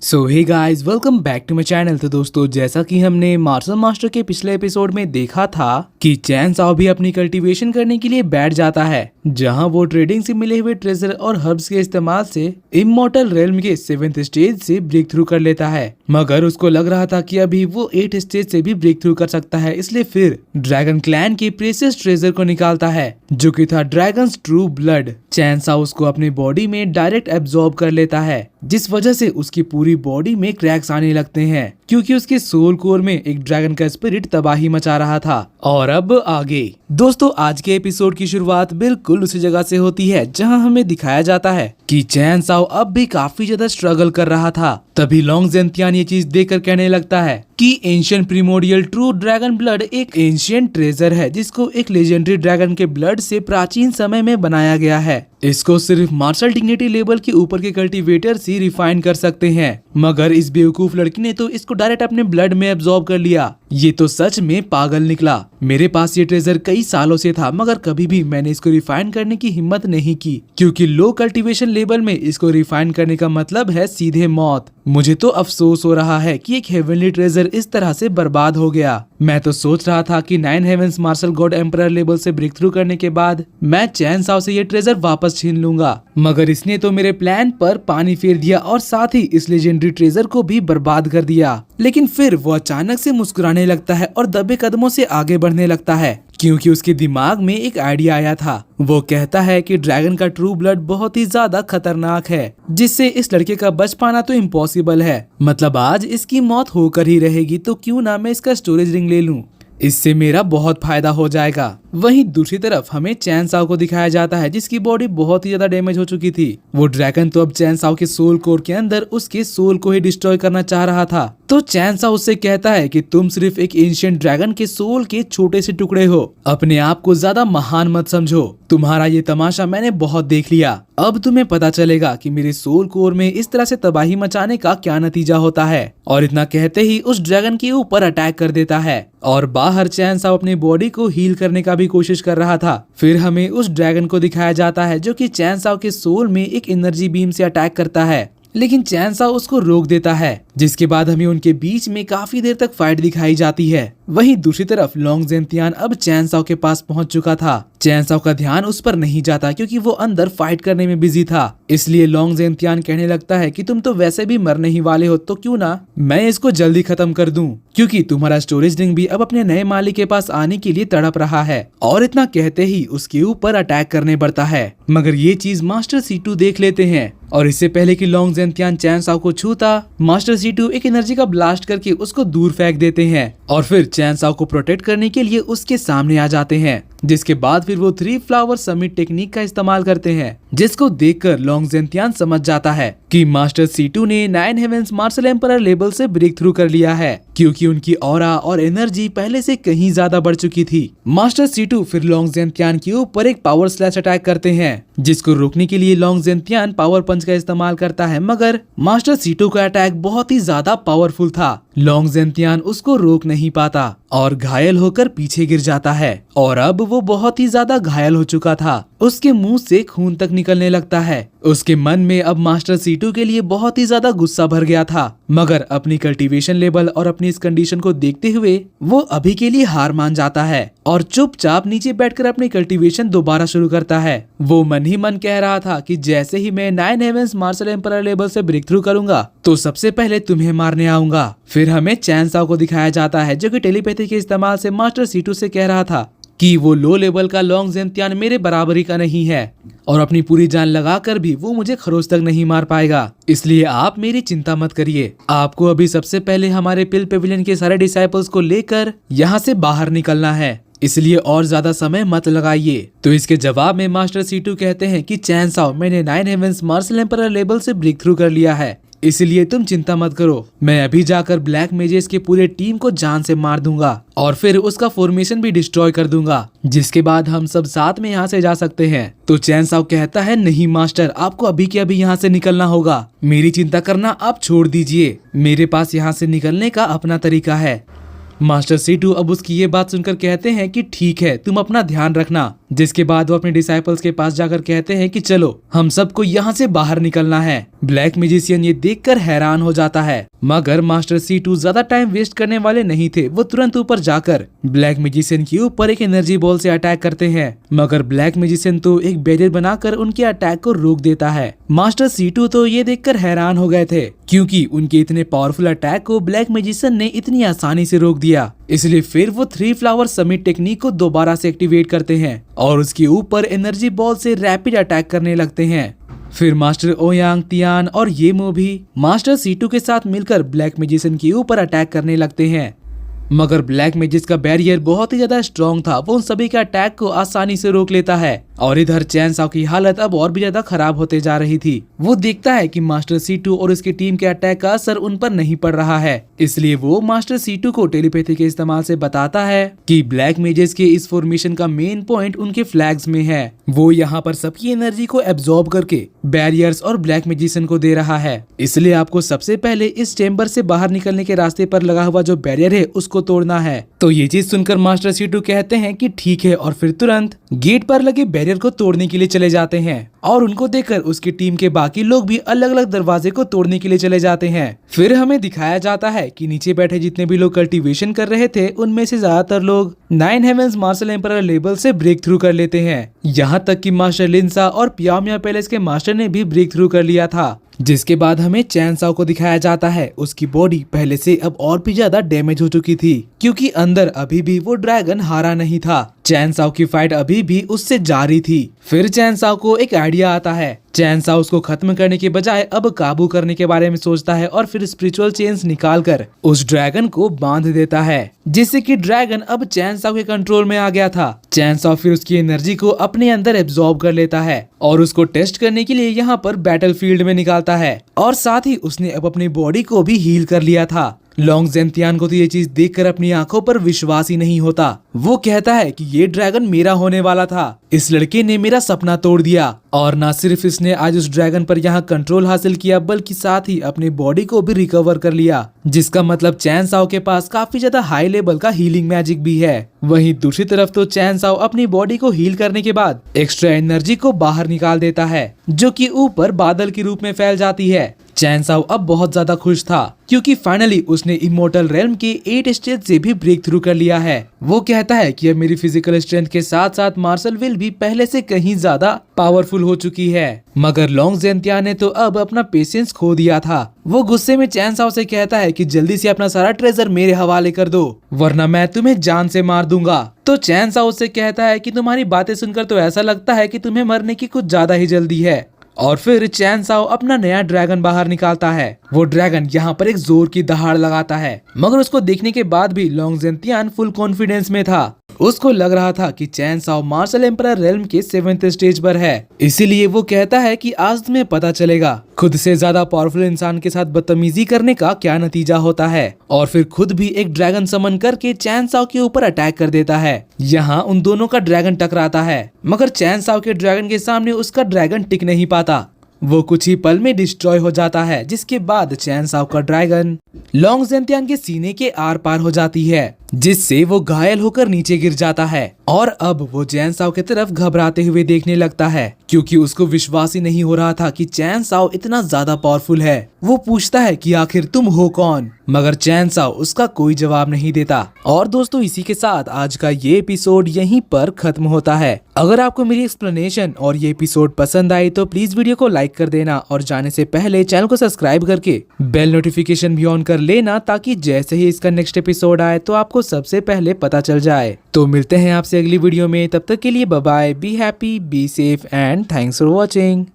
So hey guys, welcome back to my channel. तो दोस्तों, जैसा कि हमने मार्शल मास्टर के पिछले एपिसोड में देखा था कि चैन साओ भी अपनी कल्टीवेशन करने के लिए बैठ जाता है, जहां वो ट्रेडिंग से मिले हुए ट्रेजर और हर्ब्स के इस्तेमाल से इमॉर्टल रेल्म के 7th स्टेज से ब्रेक थ्रू कर लेता है। मगर उसको लग रहा था कि अभी वो 8th स्टेज से भी ब्रेक थ्रू कर सकता है, इसलिए फिर ड्रैगन क्लैन के प्रेशियस ट्रेजर को निकालता है, जो कि था ड्रैगन्स ट्रू ब्लड। चैन साओ उसको अपने बॉडी में डायरेक्ट एब्जॉर्ब कर लेता है, जिस वजह से उसकी पूरी बॉडी में क्रैक्स आने लगते हैं, क्योंकि उसके सोल कोर में एक ड्रैगन का स्पिरिट तबाही मचा रहा था। और अब आगे दोस्तों, आज के एपिसोड की शुरुआत बिल्कुल उसी जगह से होती है जहां हमें दिखाया जाता है कि चैन साओ अब भी काफी ज्यादा स्ट्रगल कर रहा था। तभी लॉन्ग जेंतियान ये चीज देखकर कहने लगता है कि ancient primordial true dragon blood एक एंशिएंट ट्रेजर है, जिसको एक लेजेंडरी ड्रैगन के ब्लड से प्राचीन समय में बनाया गया है। इसको सिर्फ मार्शल डिग्निटी लेवल के ऊपर के कल्टीवेटर ही रिफाइन कर सकते हैं, मगर इस बेवकूफ लड़की ने तो इसको डायरेक्ट अपने ब्लड में एब्जॉर्ब कर लिया। ये तो सच में पागल निकला। मेरे पास ये ट्रेजर कई सालों से था, मगर कभी भी मैंने इसको रिफाइन करने की हिम्मत नहीं की, क्योंकि लो कल्टीवेशन लेवल में इसको रिफाइन करने का मतलब है सीधे मौत। मुझे तो अफसोस हो रहा है कि एक हेवनली ट्रेजर इस तरह से बर्बाद हो गया। मैं तो सोच रहा था कि 9 heavens martial god emperor level से ब्रेक थ्रू करने के बाद मैं चैन साओ से ये ट्रेजर वापस छीन लूंगा, मगर इसने तो मेरे प्लान पर पानी फेर दिया और साथ ही इस लेजेंडरी ट्रेजर को भी बर्बाद कर दिया। लेकिन फिर वो अचानक से मुस्कुराने लगता है और दबे कदमों से आगे बढ़ने लगता है, क्योंकि उसके दिमाग में एक आइडिया आया था। वो कहता है कि ड्रैगन का ट्रू ब्लड बहुत ही ज्यादा खतरनाक है, जिससे इस लड़के का बच पाना तो इम्पॉसिबल है। मतलब आज इसकी मौत होकर ही रहेगी, तो क्यों ना मैं इसका स्टोरेज रिंग ले लूं, इससे मेरा बहुत फायदा हो जाएगा। वहीं दूसरी तरफ हमें चैन साओ को दिखाया जाता है, जिसकी बॉडी बहुत ही ज्यादा डैमेज हो चुकी थी। वो ड्रैगन तो अब चैन साओ के सोल कोर के अंदर उसके सोल को ही डिस्ट्रॉय करना चाह रहा था। तो चैन साओ उससे कहता है कि तुम सिर्फ एक एंशिएंट ड्रैगन के सोल के छोटे से टुकड़े हो, अपने आप को ज्यादा महान मत समझो। तुम्हारा ये तमाशा मैंने बहुत देख लिया, अब तुम्हें पता चलेगा कि मेरे सोल कोर में इस तरह से तबाही मचाने का क्या नतीजा होता है। और इतना कहते ही उस ड्रैगन के ऊपर अटैक कर देता है, और बाहर चैन साओ अपनी बॉडी को हील करने का भी कोशिश कर रहा था। फिर हमें उस ड्रैगन को दिखाया जाता है, जो कि चैन साओ के सोल में एक एनर्जी बीम से अटैक करता है, लेकिन चैन साओ उसको रोक देता है, जिसके बाद हमें उनके बीच में काफी देर तक फाइट दिखाई जाती है। वहीं दूसरी तरफ लॉन्ग जेंतियान अब चैन साओ के पास पहुंच चुका था। चैन साओ का ध्यान उस पर नहीं जाता, क्योंकि वो अंदर फाइट करने में बिजी था। इसलिए लॉन्ग जेंतियान कहने लगता है कि तुम तो वैसे भी मरने ही वाले हो, तो क्यों ना मैं इसको जल्दी खत्म कर दूं, क्योंकि तुम्हारा स्टोरेज रिंग भी अब अपने नए मालिक के पास आने के लिए तड़प रहा है। और इतना कहते ही उसके ऊपर अटैक करने पड़ता है, मगर ये चीज मास्टर C2 देख लेते हैं, और इससे पहले कि लॉन्ग जेंतियान चैन साओ को छूता, मास्टर C2 एक एनर्जी का ब्लास्ट करके उसको दूर फेंक देते हैं, और फिर चैन साओ को प्रोटेक्ट करने के लिए उसके सामने आ जाते हैं। जिसके बाद फिर वो 3 फ्लावर समिट टेक्निक का इस्तेमाल करते हैं, जिसको देखकर लॉन्ग जेंतियान समझ जाता है कि मास्टर C2 ने 9 हेवंस मार्शल एम्परर लेवल से ब्रेक थ्रू कर लिया है, क्योंकि उनकी ऑरा और एनर्जी पहले से कहीं ज्यादा बढ़ चुकी थी। मास्टर C2 फिर लॉन्ग जेंतियान के ऊपर एक पावर स्लैश अटैक करते हैं, जिसको रोकने के लिए लॉन्ग जेंतियान पावर पंच का इस्तेमाल करता है, मगर मास्टर C2 का अटैक बहुत ही ज्यादा पावरफुल था। लॉन्ग जेंतियान उसको रोक नहीं पाता और घायल होकर पीछे गिर जाता है, और अब वो बहुत ही ज्यादा घायल हो चुका था। उसके मुंह से खून तक निकलने लगता है। उसके मन में अब मास्टर C2 के लिए बहुत ही ज्यादा गुस्सा भर गया था, मगर अपनी कल्टीवेशन लेवल और अपनी इस कंडीशन को देखते हुए वो अभी के लिए हार मान जाता है और चुपचाप नीचे बैठकर अपनी कल्टीवेशन दोबारा शुरू करता है। वो मन ही मन कह रहा था कि जैसे ही मैं 9 हेवंस मार्शल एम्परर लेवल से ब्रेक थ्रू करूंगा, तो सबसे पहले तुम्हें मारने आऊंगा। फिर हमें चैन साओ को दिखाया जाता है, जो कि टेलीपैथी के इस्तेमाल से मास्टर C2 से कह रहा था कि वो लो लेवल का लॉन्ग जेंतियान मेरे बराबरी का नहीं है, और अपनी पूरी जान लगाकर भी वो मुझे खरोच तक नहीं मार पाएगा। इसलिए आप मेरी चिंता मत करिए। आपको अभी सबसे पहले हमारे पिल पेविलियन के सारे डिसाइपल्स को लेकर यहाँ से बाहर निकलना है, इसलिए और ज्यादा समय मत लगाइए। तो इसके जवाब में मास्टर C2 कहते हैं कि चैन साओ, मैंने 9 हेवंस मार्शल एम्परर लेवल से ब्रेक थ्रू कर लिया है, इसलिए तुम चिंता मत करो। मैं अभी जाकर ब्लैक मेजेस के पूरे टीम को जान से मार दूंगा, और फिर उसका फॉर्मेशन भी डिस्ट्रॉय कर दूंगा, जिसके बाद हम सब साथ में यहाँ से जा सकते हैं। तो चैन साओ कहता है, नहीं मास्टर, आपको अभी के अभी यहाँ से निकलना होगा। मेरी चिंता करना आप छोड़ दीजिए, मेरे पास यहाँ से निकलने का अपना तरीका है। मास्टर C2 अब उसकी ये बात सुनकर कहते हैं कि ठीक है, तुम अपना ध्यान रखना, जिसके बाद वो अपने डिसाइपल्स के पास जाकर कहते हैं कि चलो हम सबको यहाँ से बाहर निकलना है। ब्लैक मैजिशियन ये देखकर हैरान हो जाता है, मगर मास्टर C2 ज्यादा टाइम वेस्ट करने वाले नहीं थे। वो तुरंत ऊपर जाकर ब्लैक मैजिशियन के ऊपर एक एनर्जी बॉल से अटैक करते हैं, मगर ब्लैक मैजिशियन तो एक बैरियर बनाकर उनके अटैक को रोक देता है। मास्टर C2 तो ये देखकर हैरान हो गए थे, क्योंकि उनके इतने पावरफुल अटैक को ब्लैक मैजिशियन ने इतनी आसानी से रोक दिया। इसलिए फिर वो 3 फ्लावर समिट टेक्निक को दोबारा से एक्टिवेट करते हैं और उसके ऊपर एनर्जी बॉल से रैपिड अटैक करने लगते हैं। फिर मास्टर ओयांग, तियान और येमो भी मास्टर C2 के साथ मिलकर ब्लैक मैजिशियन के ऊपर अटैक करने लगते हैं, मगर ब्लैक मैजिक का बैरियर बहुत ही ज्यादा स्ट्रॉन्ग था। वो उन सभी के अटैक को आसानी से रोक लेता है और इधर चैन साओ की हालत अब और भी ज्यादा खराब होते जा रही थी। वो देखता है कि मास्टर C2 और उसकी टीम के अटैक का असर उन पर नहीं पड़ रहा है, इसलिए वो मास्टर C2 को टेलीपैथी के इस्तेमाल से बताता है कि ब्लैक मैजिक के इस फॉर्मेशन का मेन पॉइंट उनके फ्लैग्स में है। वो यहाँ पर सबकी एनर्जी को एब्जॉर्ब करके बैरियर्स और ब्लैक मैजिशियन को दे रहा है, इसलिए आपको सबसे पहले इस चेम्बर से बाहर निकलने के रास्ते पर लगा हुआ जो बैरियर है उसको तोड़ना है। तो ये चीज सुनकर मास्टर C2 कहते हैं कि ठीक है, और फिर तुरंत गेट पर लगे बैरियर को तोड़ने के लिए चले जाते हैं और उनको देखकर उसकी टीम के बाकी लोग भी अलग अलग दरवाजे को तोड़ने के लिए चले जाते हैं। फिर हमें दिखाया जाता है कि नीचे बैठे जितने भी लोग कल्टीवेशन कर रहे थे उनमें से ज्यादातर लोग 9 हेवेंस मार्शल एम्परर लेबल से ब्रेक थ्रू कर लेते हैं। यहाँ तक कि मास्टर लिंसा और पियामिया पैलेस के मास्टर ने भी ब्रेक थ्रू कर लिया था। जिसके बाद हमें चैन साओ को दिखाया जाता है। उसकी बॉडी पहले से अब और भी ज्यादा डैमेज हो चुकी थी, क्योंकि अंदर अभी भी वो ड्रैगन हारा नहीं था। चैन साओ की फाइट अभी भी उससे जारी थी। फिर चैन साओ को एक आइडिया आता है। चैन साओ उसको खत्म करने के बजाय अब काबू करने के बारे में सोचता है और फिर स्पिरिचुअल चेन्स निकालकर उस ड्रैगन को बांध देता है, जिससे कि ड्रैगन अब चैन साओ के कंट्रोल में आ गया था। चैन साओ फिर उसकी एनर्जी को अपने अंदर एब्जॉर्ब कर लेता है और उसको टेस्ट करने के लिए यहाँ पर बैटल फील्ड में निकालता है, और साथ ही उसने अब अपनी बॉडी को भी हील कर लिया था। लॉन्ग जेंतियान को तो ये चीज देखकर अपनी आंखों पर विश्वास ही नहीं होता। वो कहता है कि ये ड्रैगन मेरा होने वाला था, इस लड़के ने मेरा सपना तोड़ दिया। और न सिर्फ इसने आज उस ड्रैगन पर यहाँ कंट्रोल हासिल किया, बल्कि साथ ही अपनी बॉडी को भी रिकवर कर लिया, जिसका मतलब चैन साओ के पास काफी ज्यादा हाई लेवल का हीलिंग मैजिक भी है। वहीं दूसरी तरफ तो चैन साओ अपनी बॉडी को हील करने के बाद एक्स्ट्रा एनर्जी को बाहर निकाल देता है, जो कि ऊपर बादल के रूप में फैल जाती है। चैन साओ अब बहुत ज्यादा खुश था, क्योंकि फाइनली उसने इमोर्टल रेल्म के 8 स्टेज से भी ब्रेक थ्रू कर लिया है। वो कहता है कि अब मेरी फिजिकल स्ट्रेंथ के साथ साथ मार्शल विल भी पहले से कहीं ज्यादा पावरफुल हो चुकी है। मगर लॉन्ग जेंतियान ने तो अब अपना पेशेंस खो दिया था। वो गुस्से में चैन साओ से कहता है कि जल्दी से अपना सारा ट्रेजर मेरे हवाले कर दो, वरना मैं तुम्हें जान से मार दूंगा। तो चैन साओ से कहता है कि तुम्हारी बातें सुनकर तो ऐसा लगता है कि तुम्हें मरने की कुछ ज्यादा ही जल्दी है। और फिर चैन साओ अपना नया ड्रैगन बाहर निकालता है। वो ड्रैगन यहाँ पर एक जोर की दहाड़ लगाता है, मगर उसको देखने के बाद भी लॉन्ग जेंतियान फुल कॉन्फिडेंस में था। उसको लग रहा था कि चैन साओ मार्शल एम्परर रेल्म के 7th स्टेज पर है, इसीलिए वो कहता है कि आज तुम्हें पता चलेगा खुद से ज्यादा पावरफुल इंसान के साथ बदतमीजी करने का क्या नतीजा होता है। और फिर खुद भी एक ड्रैगन समन करके चैन साओ के ऊपर अटैक कर देता है। यहाँ उन दोनों का ड्रैगन टकराता है, मगर चैन साओ के ड्रैगन के सामने उसका ड्रैगन टिक नहीं पाता। वो कुछ ही पल में डिस्ट्रॉय हो जाता है, जिसके बाद चैन साओ का ड्रैगन लॉन्ग जेंतियान के सीने के आर पार हो जाती है, जिससे वो घायल होकर नीचे गिर जाता है। और अब वो चैन साओ की तरफ घबराते हुए देखने लगता है, क्योंकि उसको विश्वास ही नहीं हो रहा था कि चैन साओ इतना ज्यादा पावरफुल है। वो पूछता है कि आखिर तुम हो कौन, मगर चैन साओ उसका कोई जवाब नहीं देता। और दोस्तों, इसी के साथ आज का ये एपिसोड यहीं पर खत्म होता है। अगर आपको मेरी एक्सप्लेनेशन और ये एपिसोड पसंद आई तो प्लीज वीडियो को लाइक कर देना, और जाने से पहले चैनल को सब्सक्राइब करके बेल नोटिफिकेशन भी ऑन कर लेना, ताकि जैसे ही इसका नेक्स्ट एपिसोड आए तो आपको सबसे पहले पता चल जाए। तो मिलते हैं आपसे अगली वीडियो में, तब तक के लिए bye bye, be happy, be safe and thanks for watching.